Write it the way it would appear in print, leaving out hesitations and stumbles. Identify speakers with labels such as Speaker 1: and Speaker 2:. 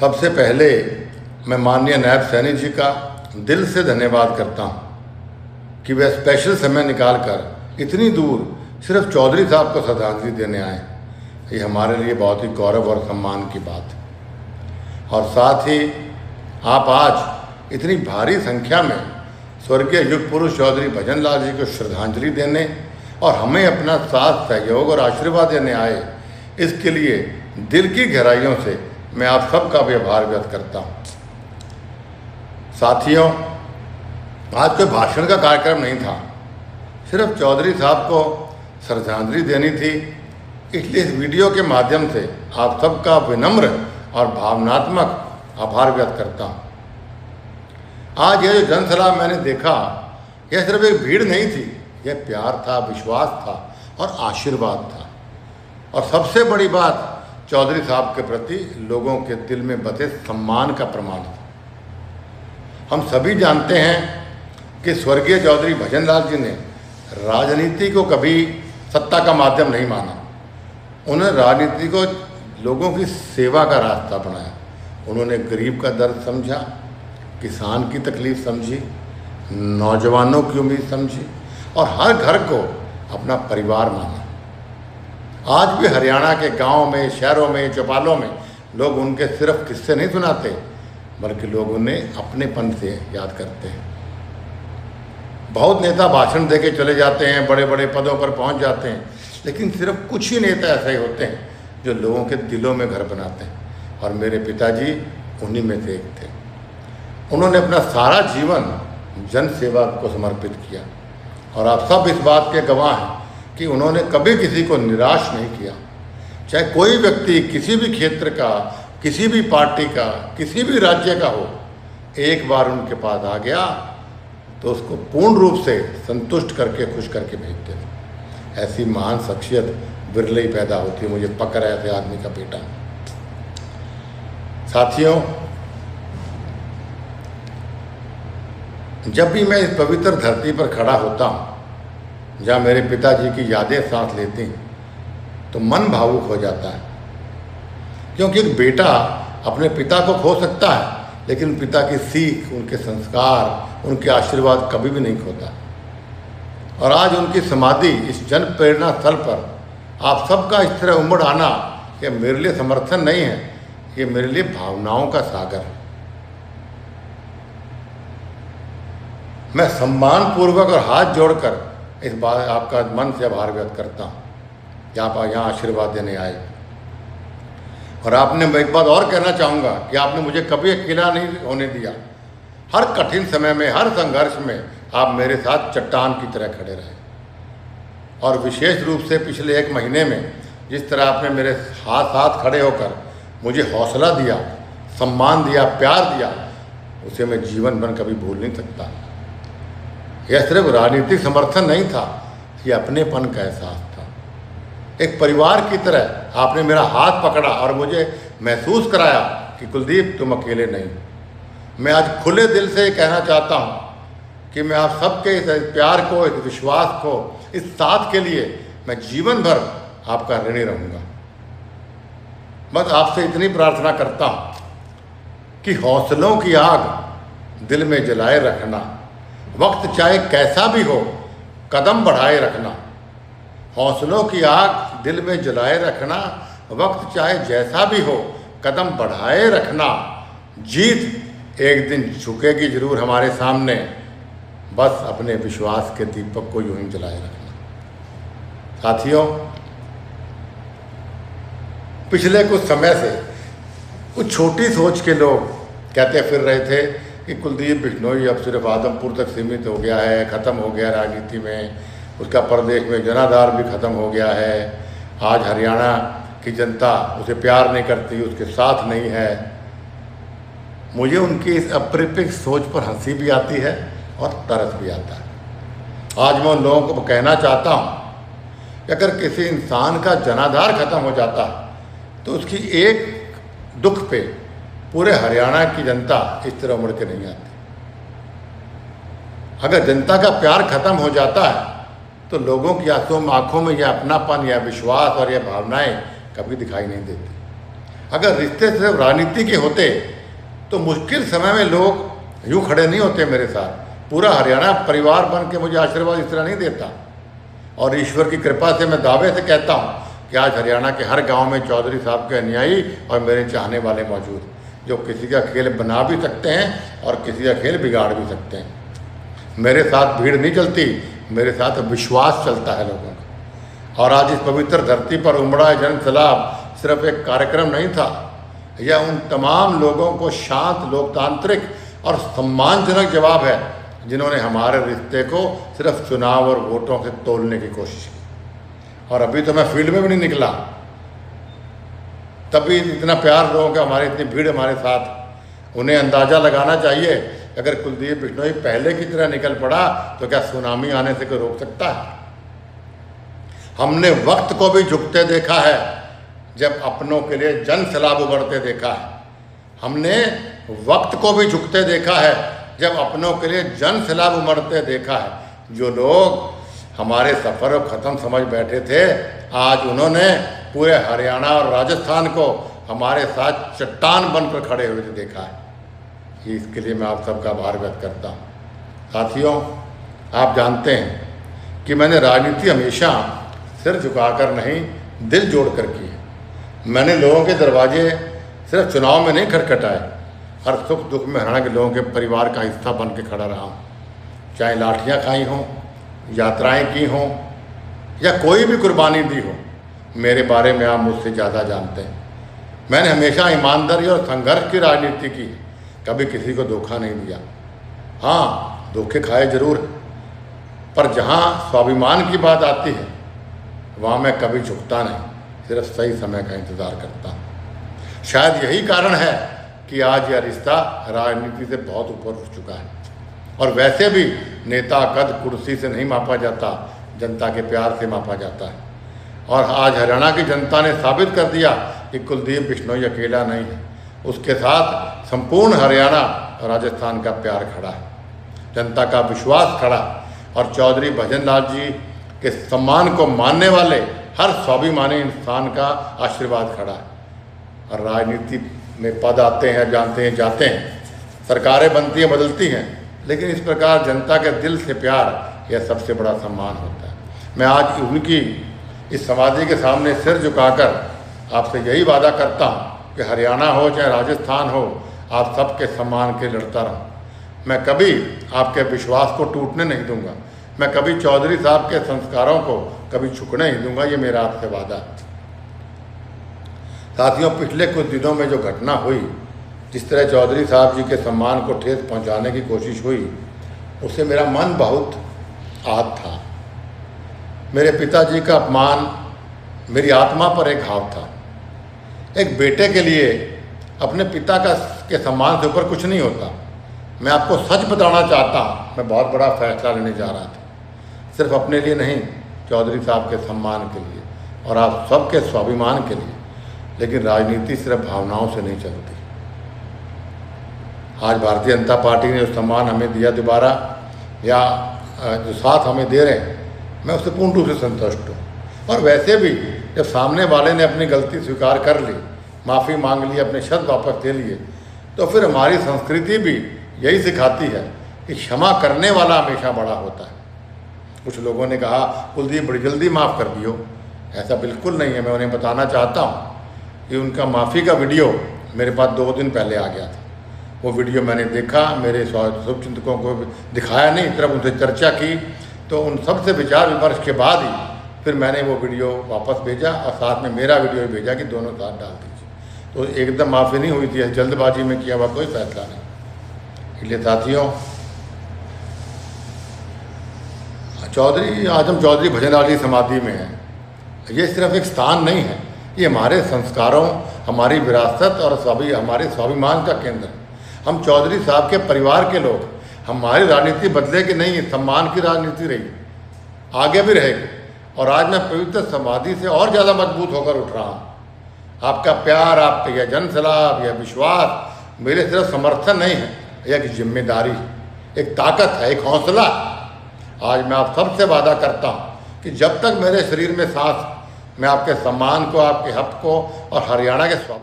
Speaker 1: सबसे पहले मैं माननीय नायब सैनी जी का दिल से धन्यवाद करता हूँ कि वे स्पेशल समय निकालकर इतनी दूर सिर्फ चौधरी साहब को श्रद्धांजलि देने आए। ये हमारे लिए बहुत ही गौरव और सम्मान की बात है। और साथ ही आप आज इतनी भारी संख्या में स्वर्गीय युग पुरुष चौधरी भजन लाल जी को श्रद्धांजलि देने और हमें अपना साथ सहयोग और आशीर्वाद देने आए, इसके लिए दिल की गहराइयों से मैं आप सबका भी आभार व्यक्त करता हूँ। साथियों, आज कोई भाषण का कार्यक्रम नहीं था, सिर्फ चौधरी साहब को श्रद्धांजलि देनी थी। इसलिए इस वीडियो के माध्यम से आप सबका विनम्र और भावनात्मक आभार व्यक्त करता हूँ। आज यह जो जनसभा मैंने देखा, यह सिर्फ एक भीड़ नहीं थी, यह प्यार था, विश्वास था और आशीर्वाद था। और सबसे बड़ी बात, चौधरी साहब के प्रति लोगों के दिल में बसे सम्मान का प्रमाण था। हम सभी जानते हैं कि स्वर्गीय चौधरी भजन लाल जी ने राजनीति को कभी सत्ता का माध्यम नहीं माना। उन्होंने राजनीति को लोगों की सेवा का रास्ता बनाया। उन्होंने गरीब का दर्द समझा, किसान की तकलीफ समझी, नौजवानों की उम्मीद समझी और हर घर को अपना परिवार माना। आज भी हरियाणा के गांव में, शहरों में, चौपालों में लोग उनके सिर्फ किस्से नहीं सुनाते, बल्कि लोग उन्हें अपनेपन से याद करते हैं। बहुत नेता भाषण दे के चले जाते हैं, बड़े बड़े पदों पर पहुंच जाते हैं, लेकिन सिर्फ कुछ ही नेता ऐसे ही होते हैं जो लोगों के दिलों में घर बनाते हैं। और मेरे पिताजी उन्हीं में से एक थे। उन्होंने अपना सारा जीवन जन सेवा को समर्पित किया और आप सब इस बात के गवाह हैं कि उन्होंने कभी किसी को निराश नहीं किया। चाहे कोई व्यक्ति किसी भी क्षेत्र का, किसी भी पार्टी का, किसी भी राज्य का हो, एक बार उनके पास आ गया तो उसको पूर्ण रूप से संतुष्ट करके, खुश करके भेजते थे। ऐसी महान शख्सियत विरले ही पैदा होती है। मुझे पकड़ है ऐसे आदमी का बेटा। साथियों, जब भी मैं इस पवित्र धरती पर खड़ा होता हूँ जहाँ मेरे पिताजी की यादें सांस लेती हैं, तो मन भावुक हो जाता है। क्योंकि एक बेटा अपने पिता को खो सकता है, लेकिन पिता की सीख, उनके संस्कार, उनके आशीर्वाद कभी भी नहीं खोता। और आज उनकी समाधि इस जन प्रेरणा स्थल पर आप सबका इस तरह उमड़ आना, यह मेरे लिए समर्थन नहीं है, ये मेरे लिए भावनाओं का सागर है। मैं सम्मानपूर्वक और हाथ जोड़कर इस बात आपका मन से आभार व्यक्त करता हूँ कि आप यहाँ आशीर्वाद देने आए। और आपने, मैं एक बात और कहना चाहूँगा कि आपने मुझे कभी अकेला नहीं होने दिया। हर कठिन समय में, हर संघर्ष में आप मेरे साथ चट्टान की तरह खड़े रहे। और विशेष रूप से पिछले एक महीने में जिस तरह आपने मेरे साथ खड़े होकर मुझे हौसला दिया, सम्मान दिया, प्यार दिया, उसे मैं जीवन भर कभी भूल नहीं सकता। यह सिर्फ राजनीतिक समर्थन नहीं था, यह अपनेपन का एहसास था। एक परिवार की तरह आपने मेरा हाथ पकड़ा और मुझे महसूस कराया कि कुलदीप, तुम अकेले नहीं। मैं आज खुले दिल से ये कहना चाहता हूँ कि मैं आप सबके इस प्यार को, इस विश्वास को, इस साथ के लिए मैं जीवन भर आपका ऋणी रहूँगा। बस आपसे इतनी प्रार्थना करता हूँ कि हौसलों की आग दिल में जलाए रखना। वक्त चाहे कैसा भी हो, कदम बढ़ाए रखना। हौसलों की आग दिल में जलाए रखना। वक्त चाहे जैसा भी हो, कदम बढ़ाए रखना। जीत एक दिन झुकेगी जरूर हमारे सामने। बस अपने विश्वास के दीपक को यूं ही जलाए रखना। साथियों, पिछले कुछ समय से कुछ छोटी सोच के लोग कहते फिर रहे थे कि कुलदीप बिश्नोई अब सिर्फ आदमपुर तक सीमित हो गया है, ख़त्म हो गया राजनीति में, उसका प्रदेश में जनाधार भी ख़त्म हो गया है। आज हरियाणा की जनता उसे प्यार नहीं करती, उसके साथ नहीं है। मुझे उनकी इस अपरिपक्व सोच पर हंसी भी आती है और तरस भी आता है। आज मैं उन लोगों को कहना चाहता हूँ कि अगर किसी इंसान का जनाधार ख़त्म हो जाता है तो उसकी एक दुख पे पूरे हरियाणा की जनता इस तरह उमड़ के नहीं आती। अगर जनता का प्यार खत्म हो जाता है तो लोगों की आंखों में यह अपनापन, यह विश्वास और यह भावनाएं कभी दिखाई नहीं देती। अगर रिश्ते सिर्फ राजनीति के होते तो मुश्किल समय में लोग यूँ खड़े नहीं होते मेरे साथ। पूरा हरियाणा परिवार बन के मुझे आशीर्वाद इस तरह नहीं देता। और ईश्वर की कृपा से मैं दावे से कहता हूँ कि आज हरियाणा के हर गांव में चौधरी साहब के अनुयायी और मेरे चाहने वाले मौजूद, जो किसी का खेल बना भी सकते हैं और किसी का खेल बिगाड़ भी सकते हैं। मेरे साथ भीड़ नहीं चलती, मेरे साथ विश्वास चलता है लोगों का। और आज इस पवित्र धरती पर उमड़ा जन सैलाब सिर्फ एक कार्यक्रम नहीं था, यह उन तमाम लोगों को शांत, लोकतांत्रिक और सम्मानजनक जवाब है जिन्होंने हमारे रिश्ते को सिर्फ चुनाव और वोटों से तोलने की कोशिश की। और अभी तो मैं फील्ड में भी नहीं निकला, तभी इतना प्यार लोगों का, हमारी इतनी भीड़ हमारे साथ। उन्हें अंदाज़ा लगाना चाहिए, अगर कुलदीप बिश्नोई पहले की तरह निकल पड़ा तो क्या सुनामी आने से कोई रोक सकता है? हमने वक्त को भी झुकते देखा है जब अपनों के लिए जन सैलाब उभरते देखा है। हमने वक्त को भी झुकते देखा है जब अपनों के लिए जन सैलाब उमड़ते देखा है। जो लोग हमारे सफ़र को ख़त्म समझ बैठे थे, आज उन्होंने पूरे हरियाणा और राजस्थान को हमारे साथ चट्टान बनकर खड़े हुए थे देखा है। इसके लिए मैं आप सबका आभार व्यक्त करता हूँ। साथियों, आप जानते हैं कि मैंने राजनीति हमेशा सिर झुकाकर नहीं, दिल जोड़कर की है। मैंने लोगों के दरवाजे सिर्फ चुनाव में नहीं खटखटाए, हर सुख दुख में हरियाणा के लोगों के परिवार का हिस्सा बन के खड़ा रहा हूँ। चाहे लाठियाँ खाई हों, यात्राएं की हों या कोई भी कुर्बानी दी हो, मेरे बारे में आप मुझसे ज़्यादा जानते हैं। मैंने हमेशा ईमानदारी और संघर्ष की राजनीति की, कभी किसी को धोखा नहीं दिया। हाँ, धोखे खाए जरूर, पर जहाँ स्वाभिमान की बात आती है वहाँ मैं कभी झुकता नहीं, सिर्फ सही समय का इंतज़ार करता हूँ। शायद यही कारण है कि आज यह रिश्ता राजनीति से बहुत ऊपर उठ चुका है। और वैसे भी नेता कद कुर्सी से नहीं मापा जाता, जनता के प्यार से मापा जाता है। और आज हरियाणा की जनता ने साबित कर दिया कि कुलदीप बिश्नोई अकेला नहीं है, उसके साथ संपूर्ण हरियाणा और राजस्थान का प्यार खड़ा है, जनता का विश्वास खड़ा है और चौधरी भजन लाल जी के सम्मान को मानने वाले हर स्वाभिमानी इंसान का आशीर्वाद खड़ा है। और राजनीति में पद आते हैं, जानते हैं, जाते हैं, सरकारें बनती हैं, बदलती हैं, लेकिन इस प्रकार जनता के दिल से प्यार, यह सबसे बड़ा सम्मान होता है। मैं आज उनकी इस समाधि के सामने सिर झुकाकर आपसे यही वादा करता हूँ कि हरियाणा हो चाहे राजस्थान हो, आप सबके सम्मान के लड़ता रहूँ। मैं कभी आपके विश्वास को टूटने नहीं दूंगा, मैं कभी चौधरी साहब के संस्कारों को कभी झुकने नहीं दूंगा, ये मेरा आपसे वादा है। साथियों, पिछले कुछ दिनों में जो घटना हुई, जिस तरह चौधरी साहब जी के सम्मान को ठेस पहुंचाने की कोशिश हुई, उससे मेरा मन बहुत आहत था। मेरे पिताजी का अपमान मेरी आत्मा पर एक घाव था। एक बेटे के लिए अपने पिता के सम्मान से ऊपर कुछ नहीं होता। मैं आपको सच बताना चाहता हूँ, मैं बहुत बड़ा फैसला लेने जा रहा था, सिर्फ अपने लिए नहीं, चौधरी साहब के सम्मान के लिए और आप सबके स्वाभिमान के लिए। लेकिन राजनीति सिर्फ भावनाओं से नहीं चलती। आज भारतीय जनता पार्टी ने जो सम्मान हमें दिया दोबारा, या जो साथ हमें दे रहे हैं, मैं उससे पूर्ण रूप से संतुष्ट हूँ। और वैसे भी जब सामने वाले ने अपनी गलती स्वीकार कर ली, माफ़ी मांग ली, अपने शब्द वापस ले लिए, तो फिर हमारी संस्कृति भी यही सिखाती है कि क्षमा करने वाला हमेशा बड़ा होता है। कुछ लोगों ने कहा कुलदीप बड़ी जल्दी माफ़ कर दियो, ऐसा बिल्कुल नहीं है। मैं उन्हें बताना चाहता हूँ कि उनका माफ़ी का वीडियो मेरे पास 2 दिन पहले आ गया था। वो वीडियो मैंने देखा, मेरे शुभचिंतकों को दिखाया नहीं, सिर्फ उनसे चर्चा की, तो उन सब से विचार विमर्श के बाद ही फिर मैंने वो वीडियो वापस भेजा और साथ में मेरा वीडियो भी भेजा कि दोनों साथ डाल दीजिए। तो एकदम माफ़ी नहीं हुई थी, जल्दबाजी में किया हुआ कोई फैसला नहीं। इसलिए साथियों, आज हम चौधरी भजन लाल जी समाधि में हैं। ये सिर्फ एक स्थान नहीं है, ये हमारे संस्कारों, हमारी विरासत और हमारे स्वाभिमान का केंद्र है। हम चौधरी साहब के परिवार के लोग, हमारी राजनीति बदले की नहीं, सम्मान की राजनीति रही, आगे भी रहेगी। और आज मैं पवित्र समाधि से और ज़्यादा मजबूत होकर उठ रहा हूँ। आपका प्यार, आपका यह जन सलाह, यह विश्वास मेरे सिर्फ समर्थन नहीं है, यह एक जिम्मेदारी है, एक ताकत है, एक हौसला। आज मैं आप सबसे वादा करता हूँ कि जब तक मेरे शरीर में सांस, मैं आपके सम्मान को, आपके हक को और हरियाणा के स्वाभिमान